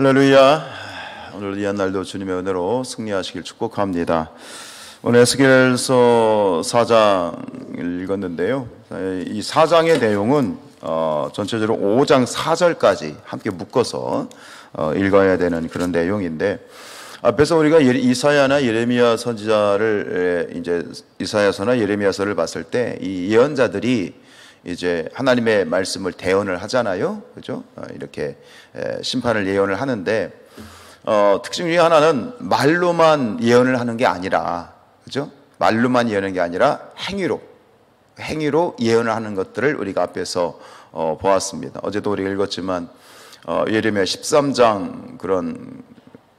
할렐루야. 오늘 이 한 날도 주님의 은혜로 승리하시길 축복합니다. 오늘 에스겔서 4장을 읽었는데요. 이 4장의 내용은 전체적으로 5장 4절까지 함께 묶어서 읽어야 되는 그런 내용인데, 앞에서 우리가 이사야나 예레미야 선지자를 이제 이사야서나 예레미야서를 봤을 때 이 예언자들이 이제 하나님의 말씀을 대언을 하잖아요, 그죠? 이렇게 심판을 예언을 하는데 특징 중에 하나는 말로만 예언을 하는 게 아니라, 그죠? 말로만 예언하는 게 아니라 행위로 예언을 하는 것들을 우리가 앞에서 보았습니다. 어제도 우리가 읽었지만 예레미야 13장 그런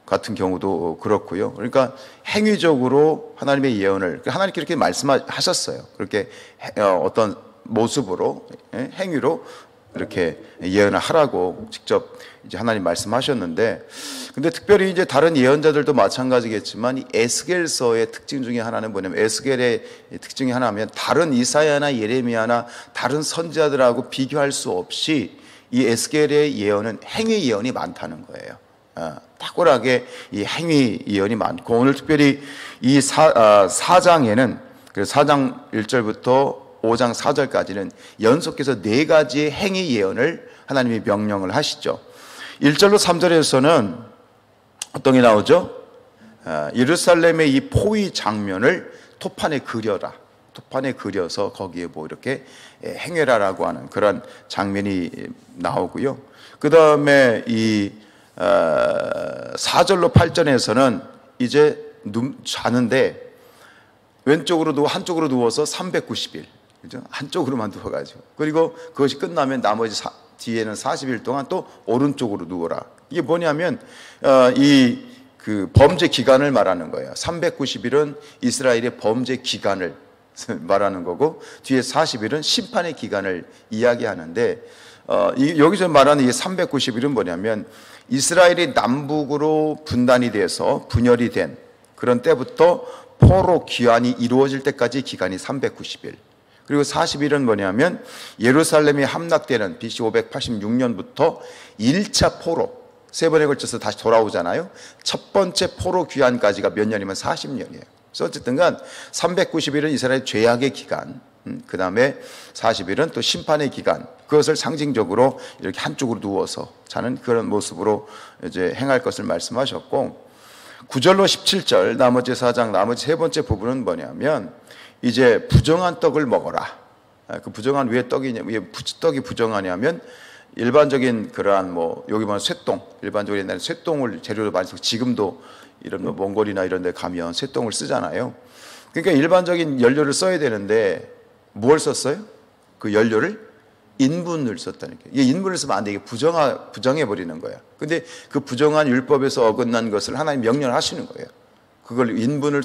같은 경우도 그렇고요. 그러니까 행위적으로 하나님의 예언을, 하나님께 이렇게 말씀하셨어요. 그렇게 어떤 모습으로, 행위로 이렇게 예언을 하라고 직접 이제 하나님 말씀하셨는데, 근데 특별히 이제 다른 예언자들도 마찬가지겠지만 이 에스겔서의 특징 중에 하나는 뭐냐면, 에스겔의 특징이 하나면 다른 이사야나 예레미야나 다른 선지자들하고 비교할 수 없이 이 에스겔의 예언은 행위 예언이 많다는 거예요. 탁월하게 이 행위 예언이 많고, 오늘 특별히 이 4장에는 그래서 4장 1절부터 5장 4절까지는 연속해서 4가지의 행위 예언을 하나님이 명령을 하시죠. 1절로 3절에서는 어떤 게 나오죠? 예루살렘의 이 포위 장면을 토판에 그려라. 토판에 그려서 거기에 뭐 이렇게 행해라라고 하는 그런 장면이 나오고요. 그 다음에 이 4절로 8절에서는 이제 자는데 왼쪽으로 한쪽으로 누워서 390일, 그죠? 한쪽으로만 누워가지고, 그리고 그것이 끝나면 나머지 뒤에는 40일 동안 또 오른쪽으로 누워라. 이게 뭐냐면 그 범죄 기간을 말하는 거예요. 390일은 이스라엘의 범죄 기간을 말하는 거고, 뒤에 40일은 심판의 기간을 이야기하는데, 여기서 말하는 이 390일은 뭐냐면 이스라엘이 남북으로 분단이 돼서 분열이 된 그런 때부터 포로 귀환이 이루어질 때까지 기간이 390일. 그리고 40일은 뭐냐면 예루살렘이 함락되는 BC 586년부터 1차 포로, 3번에 걸쳐서 다시 돌아오잖아요. 첫 번째 포로 귀환까지가 몇 년이면 40년이에요. 그래서 어쨌든 간 390일은 이스라엘 죄악의 기간, 그 다음에 40일은 또 심판의 기간, 그것을 상징적으로 이렇게 한쪽으로 누워서 자는 그런 모습으로 이제 행할 것을 말씀하셨고, 9절로 17절 나머지 4장 나머지 세 번째 부분은 뭐냐면 이제 부정한 떡을 먹어라. 그 부정한 왜 떡이 부정하냐면 일반적인 그러한 뭐 여기 보면 쇠똥, 일반적으로 옛날에 쇠똥을 재료로 많이 쓰고 지금도 이런 뭐 몽골이나 이런 데 가면 쇠똥을 쓰잖아요. 그러니까 일반적인 연료를 써야 되는데 뭘 썼어요? 그 연료를 인분을 썼다는 거예요. 이게 인분을 쓰면 안 돼. 이게 부정해 버리는 거야. 근데 그 부정한 율법에서 어긋난 것을 하나님 명령하시는 거예요. 그걸 인분을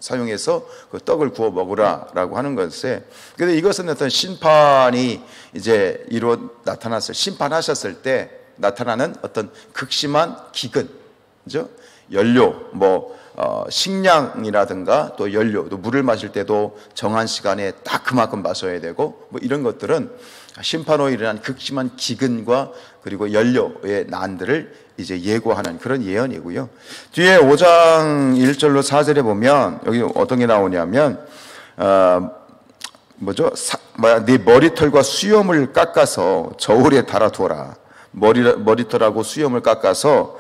사용해서 그 떡을 구워 먹으라라고 하는 것에, 근데 이것은 어떤 심판이 이제 나타났을, 심판하셨을 때 나타나는 어떤 극심한 기근, 그죠? 연료, 식량이라든가 또 연료, 또 물을 마실 때도 정한 시간에 딱 그만큼 마셔야 되고, 뭐 이런 것들은 심판 후에 일어난 극심한 기근과 그리고 연료의 난들을 이제 예고하는 그런 예언이고요. 뒤에 5장 1절로 4절에 보면 여기 어떤 게 나오냐면 네 머리털과 수염을 깎아서 저울에 달아두어라. 머리털하고 수염을 깎아서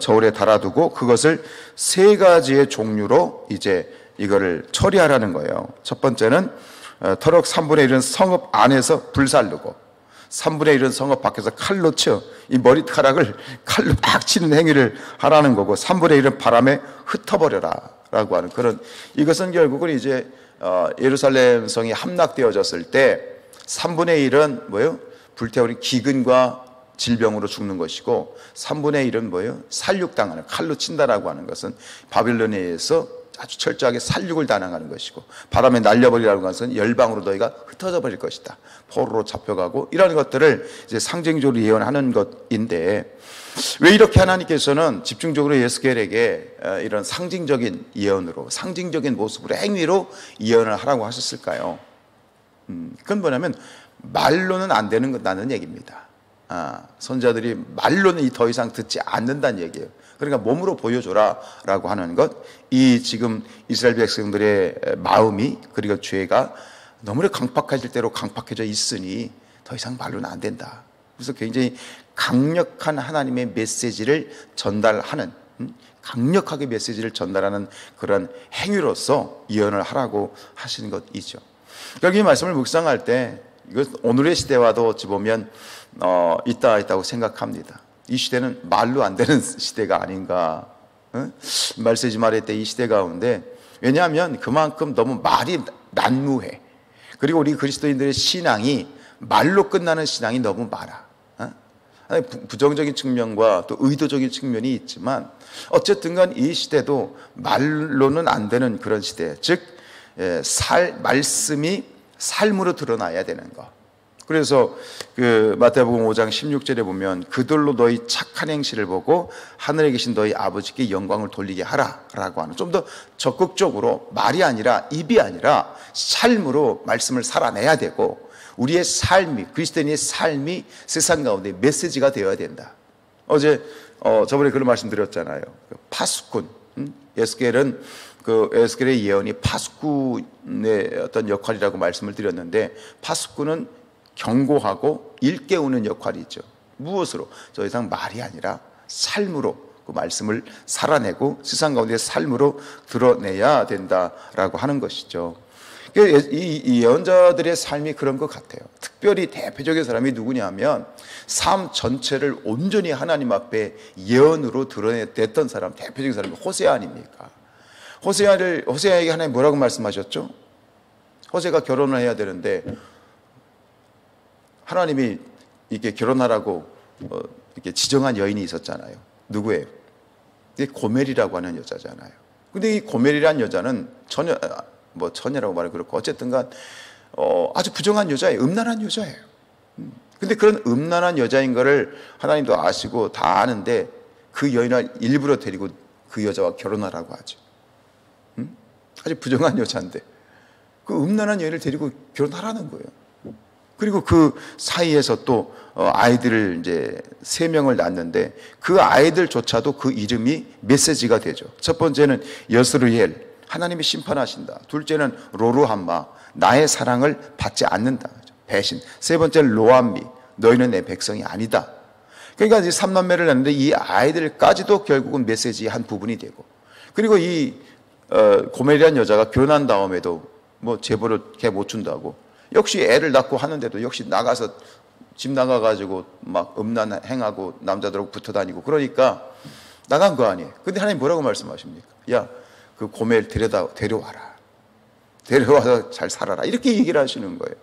저울에 달아두고 그것을 3가지의 종류로 이제 이거를 처리하라는 거예요. 첫 번째는 터럭 3분의 1은 성읍 안에서 불살르고 3분의 1은 성읍 밖에서 칼로 쳐 이 머리카락을 칼로 팍 치는 행위를 하라는 거고, 3분의 1은 바람에 흩어버려라 라고 하는 그런, 이것은 결국은 이제 예루살렘 성이 함락되어졌을 때 3분의 1은 뭐예요? 불태우는 기근과 질병으로 죽는 것이고, 3분의 1은 뭐예요? 살육당하는, 칼로 친다라고 하는 것은 바빌로니아에서 아주 철저하게 살육을 단행하는 것이고, 바람에 날려버리라는 것은 열방으로 너희가 흩어져 버릴 것이다. 포로로 잡혀가고, 이런 것들을 이제 상징적으로 예언하는 것인데, 왜 이렇게 하나님께서는 집중적으로 에스겔에게 이런 상징적인 예언으로, 상징적인 모습으로, 행위로 예언을 하라고 하셨을까요? 그건 뭐냐면 말로는 안 되는 것다는 얘기입니다. 선자들이 말로는 더 이상 듣지 않는다는 얘기예요. 그러니까 몸으로 보여줘라 라고 하는 것, 이 지금 이스라엘 백성들의 마음이, 그리고 죄가 너무나 강팍해질 대로 강팍해져 있으니 더 이상 말로는 안 된다. 그래서 굉장히 강력한 하나님의 메시지를 전달하는, 강력하게 메시지를 전달하는 그런 행위로서 예언을 하라고 하시는 것이죠. 여기 말씀을 묵상할 때 이거 오늘의 시대와도 어찌 보면 있다고 생각합니다. 이 시대는 말로 안 되는 시대가 아닌가. 말 쓰지 말아야 때 이 시대 가운데, 왜냐하면 그만큼 너무 말이 난무해. 그리고 우리 그리스도인들의 신앙이 말로 끝나는 신앙이 너무 많아. 부정적인 측면과 또 의도적인 측면이 있지만 어쨌든 간 이 시대도 말로는 안 되는 그런 시대, 즉 말씀이 삶으로 드러나야 되는 것. 그래서 그 마태복음 5장 16절에 보면 그들로 너희 착한 행실을 보고 하늘에 계신 너희 아버지께 영광을 돌리게 하라라고 하는, 좀 더 적극적으로 말이 아니라, 입이 아니라 삶으로 말씀을 살아내야 되고, 우리의 삶이, 그리스도인의 삶이 세상 가운데 메시지가 되어야 된다. 어제 저번에 그런 말씀 드렸잖아요. 파수꾼, 에스겔은 그 에스겔의 예언이 파수꾼의 어떤 역할이라고 말씀을 드렸는데, 파수꾼은 경고하고 일깨우는 역할이죠. 무엇으로? 더 이상 말이 아니라 삶으로 그 말씀을 살아내고 세상 가운데 삶으로 드러내야 된다라고 하는 것이죠. 이 예언자들의 삶이 그런 것 같아요. 특별히 대표적인 사람이 누구냐면 삶 전체를 온전히 하나님 앞에 예언으로 드러냈던 사람, 대표적인 사람이 호세아 아닙니까? 호세아에게 하나님 뭐라고 말씀하셨죠? 호세가 결혼을 해야 되는데 하나님이 이렇게 결혼하라고 이렇게 지정한 여인이 있었잖아요. 누구예요? 이게 고멜이라고 하는 여자잖아요. 근데 이 고멜이라는 여자는 처녀라고 말하면 그렇고, 어쨌든 간 아주 부정한 여자예요. 음란한 여자예요. 근데 그런 음란한 여자인 거를 하나님도 아시고 다 아는데 그 여인을 일부러 데리고 그 여자와 결혼하라고 하죠. 아주 부정한 여자인데 그 음란한 여인을 데리고 결혼하라는 거예요. 그리고 그 사이에서 또 아이들을 이제 3명을 낳는데 그 아이들조차도 그 이름이 메시지가 되죠. 첫 번째는 여스루엘, 하나님이 심판하신다. 둘째는 로루함마, 나의 사랑을 받지 않는다. 배신. 세 번째는 로암미, 너희는 내 백성이 아니다. 그러니까 이제 3남매를 낳는데 이 아이들까지도 결국은 메시지의 한 부분이 되고, 그리고 이 고멜이라는 여자가 결혼한 다음에도 뭐 제보를 걔 못 준다고, 역시 애를 낳고 하는데도 역시 나가서 집 나가가지고 막 음란 행하고 남자들하고 붙어 다니고, 그러니까 나간 거 아니에요. 근데 하나님 뭐라고 말씀하십니까? 야, 그 고멜 데려와라. 데려와서 잘 살아라. 이렇게 얘기를 하시는 거예요.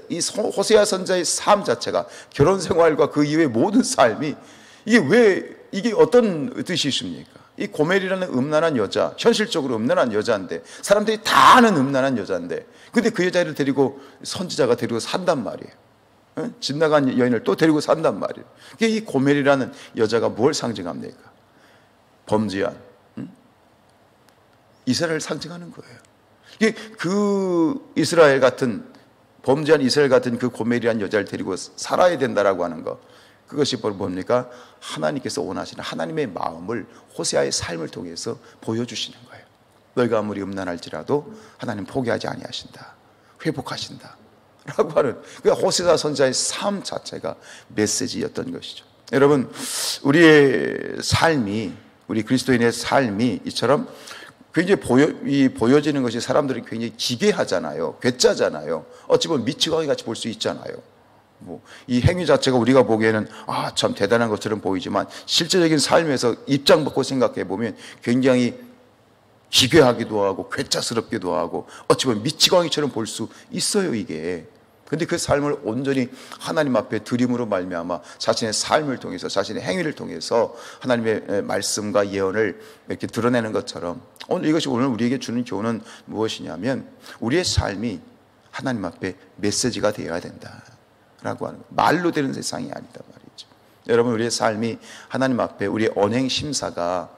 이 호세아 선자의 삶 자체가, 결혼 생활과 그 이후의 모든 삶이, 이게 어떤 뜻이 있습니까? 이 고멜이라는 음란한 여자, 현실적으로 음란한 여자인데, 사람들이 다 아는 음란한 여자인데, 근데 그 여자를 데리고 선지자가 데리고 산단 말이에요. 집 나간 여인을 또 데리고 산단 말이에요. 이 고멜이라는 여자가 뭘 상징합니까? 범죄한 이스라엘을 상징하는 거예요. 그 이스라엘 같은, 범죄한 이스라엘 같은 그 고멜이라는 여자를 데리고 살아야 된다라고 하는 것, 그것이 뭡니까? 하나님께서 원하시는 하나님의 마음을 호세아의 삶을 통해서 보여주시는 거예요. 너희가 아무리 음란할지라도 하나님 포기하지 아니하신다, 회복하신다 라고 하는, 그러니까 호세아 선자의 삶 자체가 메시지였던 것이죠. 여러분, 우리의 삶이, 우리 그리스도인의 삶이 이처럼 굉장히 보여지는 것이 사람들이 굉장히 기괴하잖아요. 괴짜잖아요. 어찌 보면 미치광이 같이 볼 수 있잖아요. 이 행위 자체가 우리가 보기에는 참 대단한 것처럼 보이지만 실제적인 삶에서 입장 바꿔 생각해 보면 굉장히 기괴하기도 하고 괴짜스럽기도 하고 어찌 보면 미치광이처럼 볼 수 있어요, 이게. 근데 그 삶을 온전히 하나님 앞에 드림으로 말미암아 자신의 삶을 통해서, 자신의 행위를 통해서 하나님의 말씀과 예언을 이렇게 드러내는 것처럼, 이것이 오늘 우리에게 주는 교훈은 무엇이냐면, 우리의 삶이 하나님 앞에 메시지가 되어야 된다라고 하는, 말로 되는 세상이 아니다 말이죠. 여러분, 우리의 삶이 하나님 앞에, 우리의 언행 심사가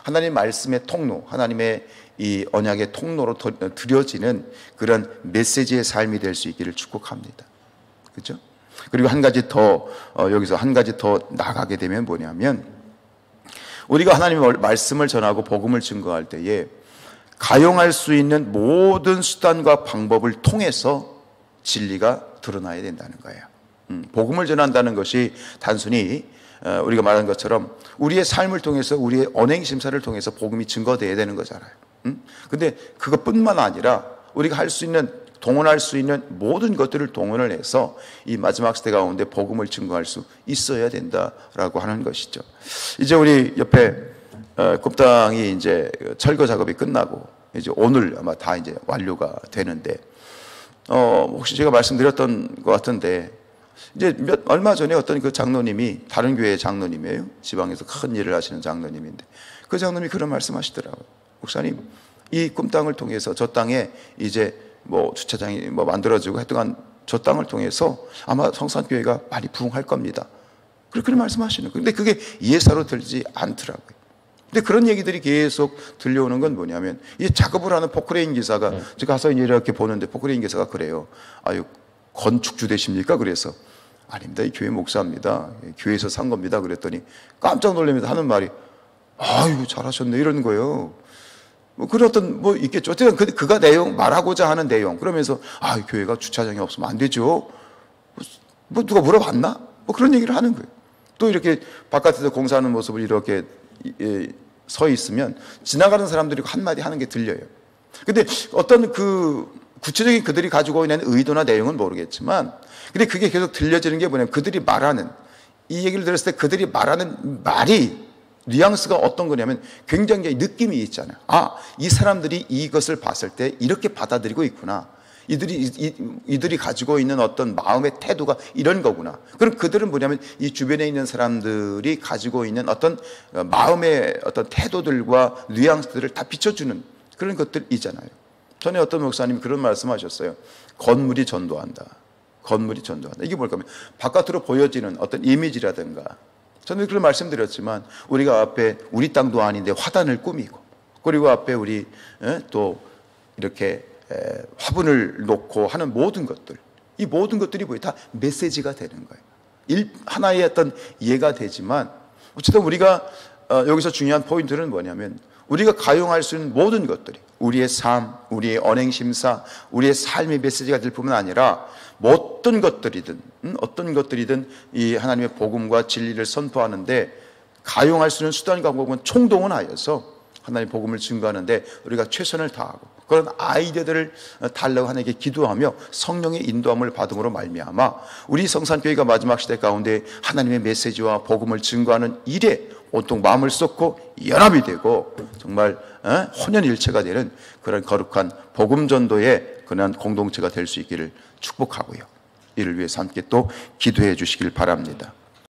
하나님의 말씀의 통로, 하나님의 이 언약의 통로로 드려지는 그런 메시지의 삶이 될 수 있기를 축복합니다. 그렇죠? 그리고 한 가지 더 여기서 한 가지 더 나가게 되면 뭐냐면 우리가 하나님의 말씀을 전하고 복음을 증거할 때에 가용할 수 있는 모든 수단과 방법을 통해서 진리가 드러나야 된다는 거예요. 복음을 전한다는 것이 단순히 우리가 말한 것처럼 우리의 삶을 통해서 우리의 언행심사를 통해서 복음이 증거되어야 되는 거잖아요. 근데 그것뿐만 아니라 우리가 할 수 있는 동원할 수 있는 모든 것들을 동원을 해서 이 마지막 시대 가운데 복음을 증거할 수 있어야 된다라고 하는 것이죠. 이제 우리 옆에 굽당이 이제 철거 작업이 끝나고 이제 오늘 아마 다 이제 완료가 되는데 혹시 제가 말씀드렸던 것 같은데 이제 얼마 전에 어떤 그 장로님이 다른 교회의 장로님이에요. 지방에서 큰 일을 하시는 장로님인데 그 장로님이 그런 말씀하시더라고요. 목사님, 이 꿈땅을 통해서 저 땅에 이제 뭐 주차장이 뭐 만들어지고 하여튼 저 땅을 통해서 아마 성산교회가 많이 부흥할 겁니다. 그렇게 말씀하시는 거예요. 근데 그게 예사로 들지 않더라고요. 근데 그런 얘기들이 계속 들려오는 건 뭐냐면 이 작업을 하는 포크레인 기사가 제가 가서 이렇게 보는데 포크레인 기사가 그래요. 아유, 건축주 되십니까? 그래서 아닙니다. 이 교회 목사입니다. 교회에서 산 겁니다. 그랬더니 깜짝 놀라면서 하는 말이 아유, 잘하셨네 이러는 거예요. 뭐 그런 어떤 뭐 있겠죠. 어쨌든 그가 말하고자 하는 내용 그러면서 교회가 주차장이 없으면 안 되죠. 뭐 누가 물어봤나? 뭐 그런 얘기를 하는 거예요. 또 이렇게 바깥에서 공사하는 모습을 이렇게 서 있으면 지나가는 사람들이 한마디 하는 게 들려요. 근데 어떤 그 구체적인 그들이 가지고 있는 의도나 내용은 모르겠지만 근데 그게 계속 들려지는 게 뭐냐면 그들이 말하는 이 얘기를 들었을 때 그들이 말하는 말이 뉘앙스가 어떤 거냐면 굉장히 느낌이 있잖아요. 이 사람들이 이것을 봤을 때 이렇게 받아들이고 있구나. 이들이 가지고 있는 어떤 마음의 태도가 이런 거구나. 그럼 그들은 뭐냐면 이 주변에 있는 사람들이 가지고 있는 어떤 마음의 어떤 태도들과 뉘앙스들을 다 비춰주는 그런 것들이잖아요. 전에 어떤 목사님이 그런 말씀하셨어요. 건물이 전도한다. 건물이 전도한다. 이게 뭘까 하면 바깥으로 보여지는 어떤 이미지라든가 저는 그런 말씀드렸지만 우리가 앞에 우리 땅도 아닌데 화단을 꾸미고 그리고 앞에 우리 또 이렇게 화분을 놓고 하는 모든 것들 이 모든 것들이 뭐예요? 다 메시지가 되는 거예요. 하나의 어떤 이해가 되지만 어쨌든 우리가 여기서 중요한 포인트는 뭐냐면 우리가 가용할 수 있는 모든 것들이 우리의 삶, 우리의 언행심사, 우리의 삶의 메시지가 될 뿐만 아니라 어떤 것들이든 이 하나님의 복음과 진리를 선포하는데 가용할 수 있는 수단과 방법은 총동원하여서 하나님의 복음을 증거하는데 우리가 최선을 다하고 그런 아이디어들을 달라고 하나님께 기도하며 성령의 인도함을 받음으로 말미암아 우리 성산교회가 마지막 시대 가운데 하나님의 메시지와 복음을 증거하는 일에 온통 마음을 쏟고 연합이 되고 정말 혼연일체가 되는 그런 거룩한 복음 전도의 그런 공동체가 될 수 있기를 축복하고요. 이를 위해서 함께 또 기도해 주시길 바랍니다.